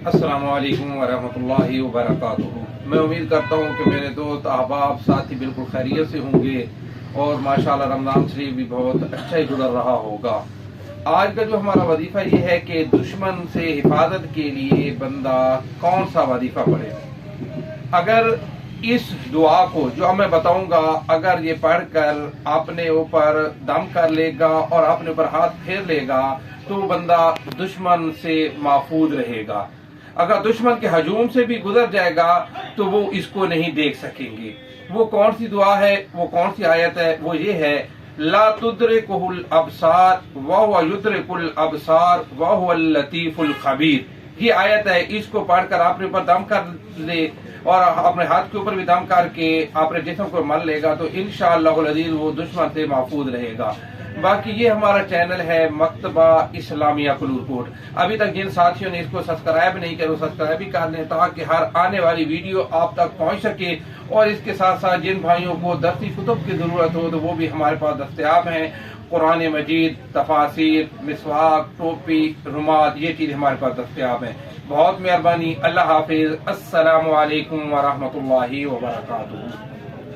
अस्सलामु अलैकुम वरहमतुल्लाहि वबरकातुहू। मैं उम्मीद करता हूँ कि मेरे दोस्त अहबाब साथी बिल्कुल खैरियत से होंगे और माशाल्लाह रमज़ान शरीफ भी बहुत अच्छा ही गुजर रहा होगा। आज का जो हमारा वजीफ़ा ये है कि दुश्मन से हिफाजत के लिए बंदा कौन सा वजीफ़ा पढ़े। अगर इस दुआ को जो मैं बताऊंगा अगर ये पढ़कर अपने ऊपर दम कर लेगा और अपने ऊपर हाथ फेर लेगा तो बंदा दुश्मन से महफूज रहेगा। अगर दुश्मन के हजूम से भी गुजर जाएगा तो वो इसको नहीं देख सकेंगे। वो कौन सी दुआ है, वो कौन सी आयत है, वो ये है ला तुद्रिकुहुल अबसार व हुवा युद्रिकुल अबसार व हुवल लतीफुल खबीर। ये आयत है, इसको पढ़कर आपने ऊपर दम कर ले और अपने हाथ के ऊपर भी दम करके अपने जिस्म को मल लेगा तो इंशाअल्लाह अज़ीज़ वो दुश्मन से महफूज रहेगा। बाकी ये हमारा चैनल है मकतबा इस्लामिया कुलूरकोट। अभी तक जिन साथियों ने इसको सब्सक्राइब नहीं किया वो सब्सक्राइब भी कर लें ताकि हर आने वाली वीडियो आप तक पहुंच सके। और इसके साथ साथ जिन भाइयों को दरसी कुतुब की जरूरत हो तो वो भी हमारे पास दस्तयाब हैं। कुरान मजीद, तफासिर, मिसवाक, टोपी, रुमाल, ये चीज़ हमारे पास दस्तयाब हैं। बहुत मेहरबानी। अल्लाह हाफिज। अस्सलामु अलैकुम वरहमतुल्लाहि वबरकातुहू।